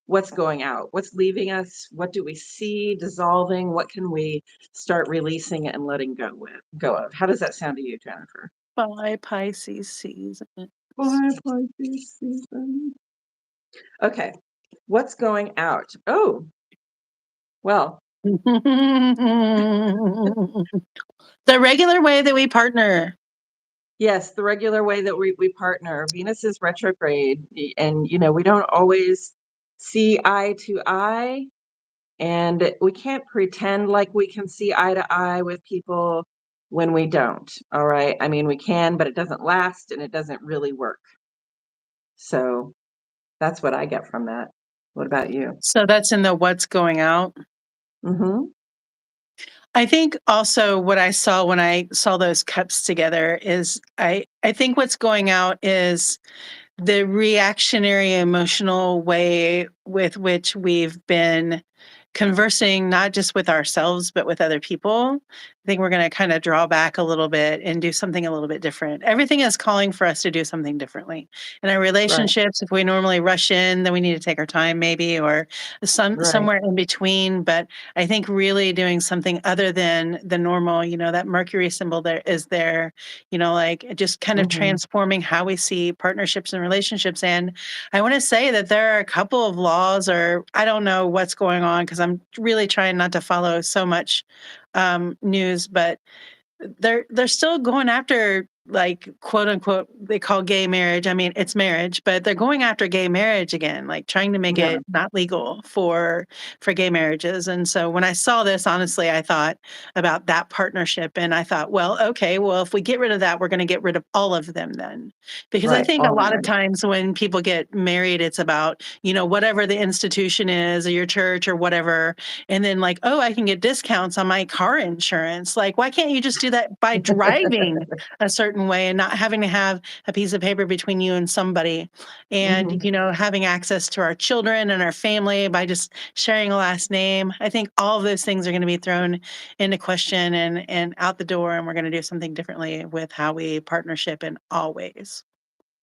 what's going out, what's leaving us, what do we see dissolving, what can we start releasing and letting go of. How does that sound to you, Jennifer? By Pisces season. By Pisces season. Okay, what's going out? Oh, well. The regular way that we partner. Yes, the regular way that we partner. Venus is retrograde, and we don't always see eye to eye, and we can't pretend like we can see eye to eye with people when we don't. All right. I mean, we can, but it doesn't last and it doesn't really work. So that's what I get from that. What about you? So that's in the what's going out. Mm-hmm. I think also what I saw when I saw those cups together is I think what's going out is the reactionary emotional way with which we've been conversing, not just with ourselves, but with other people. I think we're going to kind of draw back a little bit and do something a little bit different. Everything is calling for us to do something differently. In our relationships, if we normally rush in, then we need to take our time maybe, or Right. somewhere in between. But I think really doing something other than the normal, that Mercury symbol there is there, like just kind of transforming how we see partnerships and relationships. And I want to say that there are a couple of laws, or I don't know what's going on because I'm really trying not to follow so much news, but they're still going after, like, quote unquote, they call gay marriage. I mean, it's marriage, but they're going after gay marriage again, like trying to make it not legal for gay marriages. And so when I saw this, honestly, I thought about that partnership, and I thought, well, okay, well, if we get rid of that, we're going to get rid of all of them then. Because I think a lot of times when people get married, it's about, whatever the institution is or your church or whatever. And then like, oh, I can get discounts on my car insurance. Like, why can't you just do that by driving a certain way and not having to have a piece of paper between you and somebody? And, having access to our children and our family by just sharing a last name. I think all of those things are going to be thrown into question and out the door. And we're going to do something differently with how we partnership in all ways.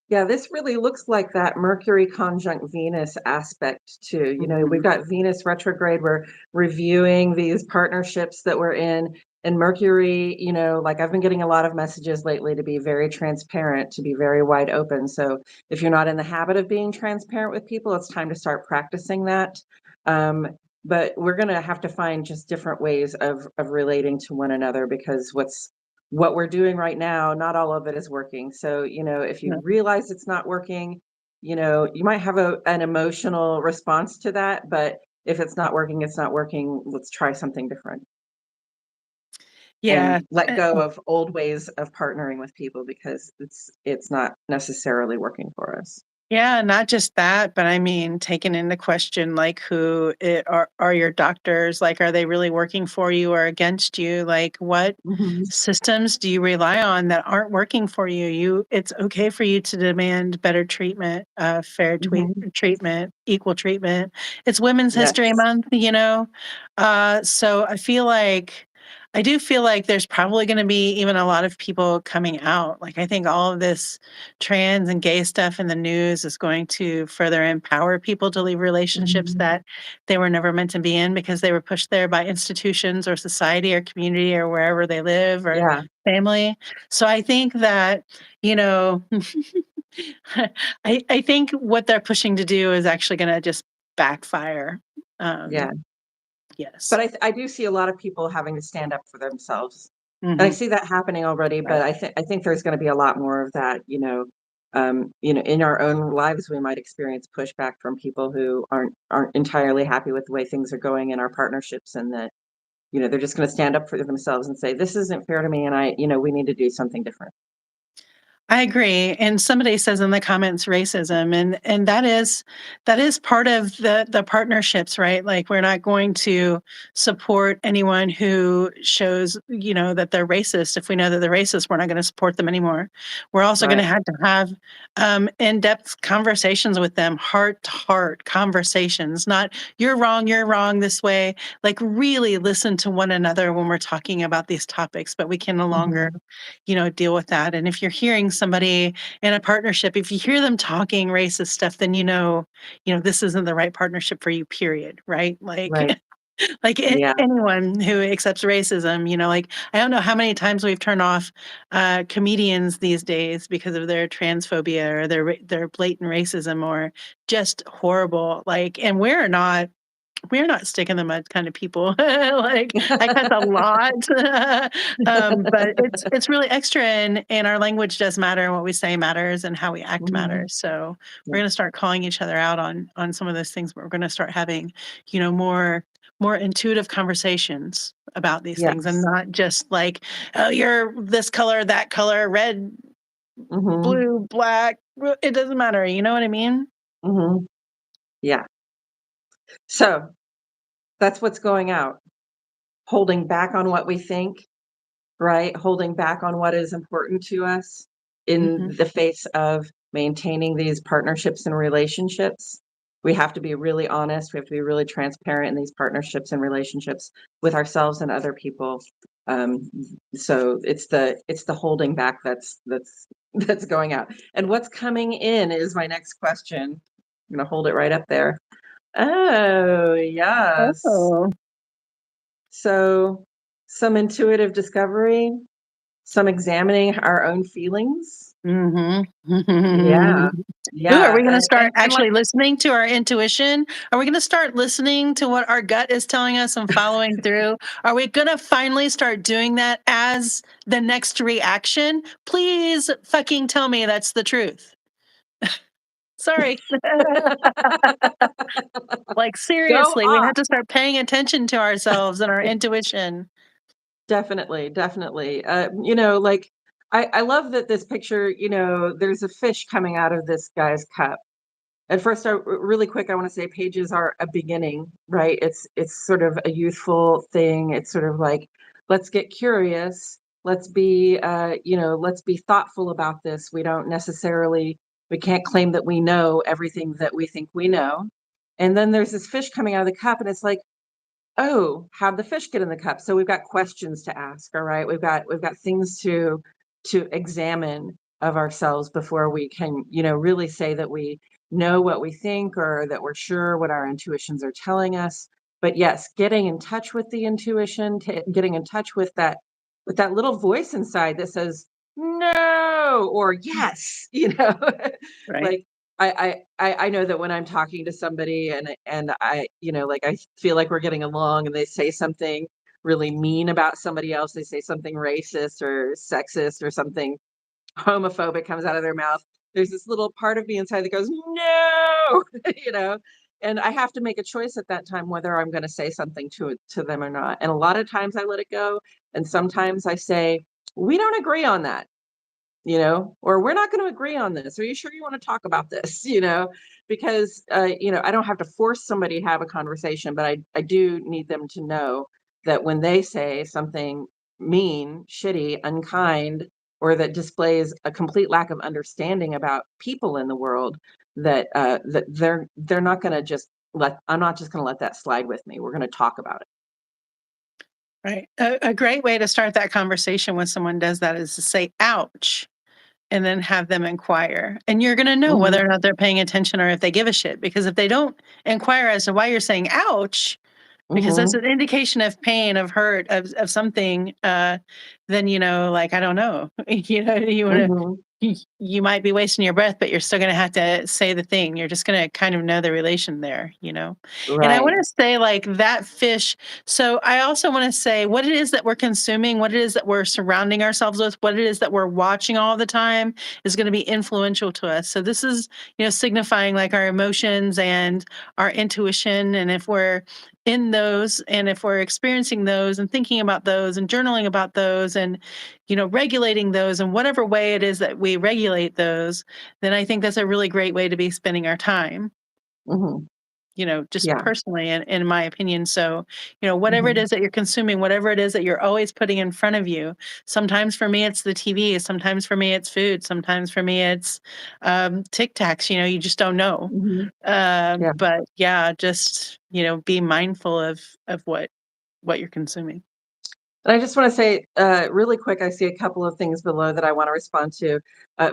Yeah, this really looks like that Mercury conjunct Venus aspect too. We've got Venus retrograde. We're reviewing these partnerships that we're in. And Mercury, like I've been getting a lot of messages lately to be very transparent, to be very wide open. So if you're not in the habit of being transparent with people, it's time to start practicing that. But we're going to have to find just different ways of relating to one another, because what we're doing right now, not all of it is working. So, if you realize it's not working, you might have an emotional response to that, but if it's not working, it's not working. Let's try something different. Yeah. And let go of old ways of partnering with people, because it's not necessarily working for us. Yeah, not just that, but I mean, taking into question, like, are your doctors, like, are they really working for you or against you? Like, what systems do you rely on that aren't working for you? It's okay for you to demand better treatment, fair treatment, equal treatment. It's Women's History Month, so I do feel like there's probably going to be even a lot of people coming out. Like, I think all of this trans and gay stuff in the news is going to further empower people to leave relationships that they were never meant to be in because they were pushed there by institutions or society or community or wherever they live or family. So I think that, I think what they're pushing to do is actually going to just backfire. Yes. But I do see a lot of people having to stand up for themselves. And I see that happening already, but I think there's going to be a lot more of that, in our own lives. We might experience pushback from people who aren't entirely happy with the way things are going in our partnerships, and that, they're just going to stand up for themselves and say, this isn't fair to me, and we need to do something different. I agree. And somebody says in the comments racism, and that is part of the partnerships, right? Like, we're not going to support anyone who shows, that they're racist. If we know that they're racist, we're not going to support them anymore. We're also going to have in-depth conversations with them, heart-to-heart conversations, not you're wrong this way. Like, really listen to one another when we're talking about these topics, but we can no longer, deal with that. And if you're hearing somebody in a partnership, if you hear them talking racist stuff, then this isn't the right partnership for you, period, right? Like Right. like Yeah. anyone who accepts racism, like I don't know how many times we've turned off comedians these days because of their transphobia or their blatant racism or just horrible. Like, and we're not stick in the mud kind of people. Like I cuss a lot, but it's really extra, and our language does matter, and what we say matters, and how we act Mhm. matters. So we're Yeah. going to start calling each other out on some of those things. But we're going to start having, more intuitive conversations about these things, and Yes. not just like, oh, you're this color, that color, red, Mhm. blue, black. It doesn't matter. You know what I mean? Mhm. Yeah. So that's what's going out. Holding back on what we think, right? Holding back on what is important to us in Hmm. the face of maintaining these partnerships and relationships. We have to be really honest. We have to be really transparent in these partnerships and relationships with ourselves and other people. Um, so it's the holding back that's that's going out. And what's coming in is my next question. I'm gonna hold it right up there. Oh, yes. Oh. So some intuitive discovery, some examining our own feelings. Mhm. Yeah. Ooh, are Yeah, we gonna start and like actually listening to our intuition? Are we gonna start listening to what our gut is telling us and following through? Are we gonna finally start doing that as the next reaction? Please fucking tell me that's the truth. Sorry. Like, go seriously, we have off. to start paying attention to ourselves and our intuition. Definitely, definitely. Like I love that this picture, there's a fish coming out of this guy's cup. At first, really quick, I want to say pages are a beginning, right? It's sort of a youthful thing. It's sort of like, let's get curious. Let's be thoughtful about this. We can't claim that we know everything that we think we know. And then there's this fish coming out of the cup, and it's like, oh, how'd the fish get in the cup? So we've got questions to ask, all right? We've got things to examine of ourselves before we can, really say that we know what we think or that we're sure what our intuitions are telling us. But yes, getting in touch with the intuition, getting in touch with that little voice inside that says no or yes, Right. like I know that when I'm talking to somebody and like I feel like we're getting along and they say something really mean about somebody else, they say something racist or sexist or something homophobic comes out of their mouth. There's this little part of me inside that goes, no, you know, and I have to make a choice at that time whether I'm going to say something to them or not. And a lot of times I let it go, and sometimes I say, we don't agree on that, or we're not going to agree on this. Are you sure you want to talk about this? Because, I don't have to force somebody to have a conversation, but I do need them to know that when they say something mean, shitty, unkind, or that displays a complete lack of understanding about people in the world, that they're not going to just I'm not just going to let that slide with me. We're going to talk about it. Right. A great way to start that conversation when someone does that is to say, ouch, and then have them inquire. And you're going to know Hmm. whether or not they're paying attention or if they give a shit. Because if they don't inquire as to why you're saying ouch, because that's Hmm. an indication of pain, of hurt, of something, then, like, I don't know, you want to, Hmm. you might be wasting your breath, but you're still going to have to say the thing. You're just going to kind of know the relation there, And I want Right. to say, like, that fish. So I also want to say what it is that we're consuming, what it is that we're surrounding ourselves with, what it is that we're watching all the time is going to be influential to us. So this is, signifying like our emotions and our intuition. And if we're in those, and if we're experiencing those and thinking about those and journaling about those and regulating those in whatever way it is that we regulate those, then I think that's a really great way to be spending our time, Hmm. just Yeah. personally, in my opinion. So, whatever it Hmm. is that you're consuming, whatever it is that you're always putting in front of you. Sometimes for me, it's the TV. Sometimes for me, it's food. Sometimes for me, it's Tic Tacs. You just don't know. Hmm. Yeah. But yeah, just be mindful of what you're consuming. And I just want to say really quick, I see a couple of things below that I want to respond to.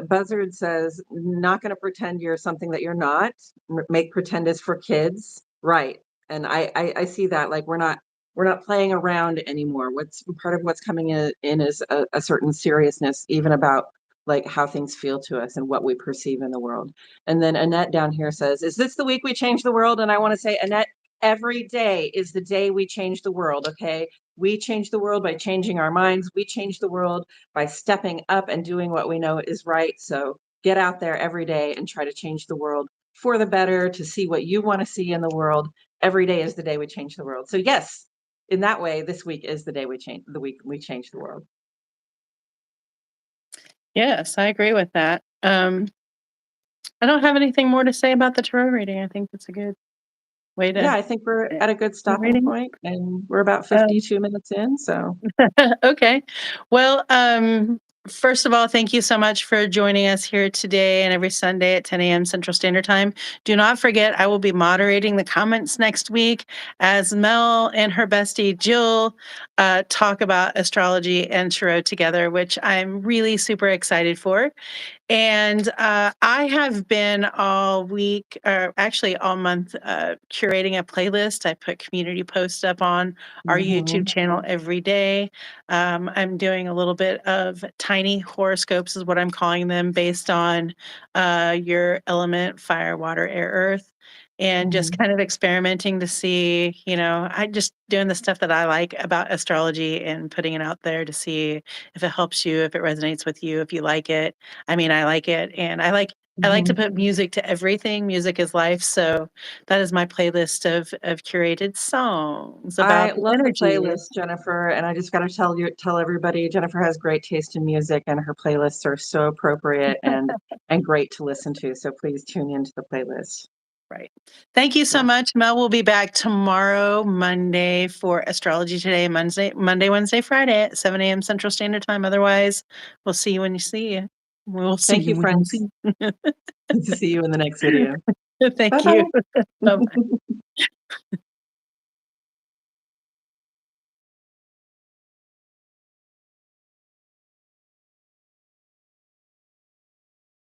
Buzzard says, not going to pretend you're something that you're not. Make pretend is for kids. Right. And I see that, like, we're not playing around anymore. What's part of what's coming in is a certain seriousness, even about like how things feel to us and what we perceive in the world. And then Annette down here says, is this the week we change the world? And I want to say, Annette, every day is the day we change the world. Okay. We change the world by changing our minds. We change the world by stepping up and doing what we know is right. So get out there every day and try to change the world for the better, to see what you want to see in the world. Every day is the day we change the world. So yes, in that way, this week is the day the week we change the world. Yes, I agree with that. I don't have anything more to say about the tarot reading. I think that's a good way Yeah, to I think we're end at a good the stopping reading. point, and we're about Um, 52 minutes in. So Okay. Well, first of all, thank you so much for joining us here today and every Sunday at 10 a.m. Central Standard Time. Do not forget, I will be moderating the comments next week as Mel and her bestie Jill talk about astrology and tarot together, which I'm really super excited for. And I have been all week, or actually all month, curating a playlist. I put community posts up on our YouTube mhm, channel every day. I'm doing a little bit of tiny horoscopes, is what I'm calling them, based on your element, fire, water, air, earth. And just mhm. kind of experimenting to see, I just doing the stuff that I like about astrology and putting it out there to see if it helps you, if it resonates with you, if you like it. I mean, I like it, and I like to Mhm. put music to everything. Music is life, so that is my playlist of curated songs I about the love the energy. playlist, Jennifer, and I just got to tell everybody, Jennifer has great taste in music, and her playlists are so appropriate and great to listen to. So please tune into the playlist. Right. Thank you so Yeah. much. Mel will be back tomorrow, Monday, for Astrology Today, Wednesday, Friday at 7 a.m. Central Standard Time. Otherwise, we'll see you when you see you. We'll see Thank you, you when you friends. see See you in the next video. you. Bye Thank you. bye. Bye-bye.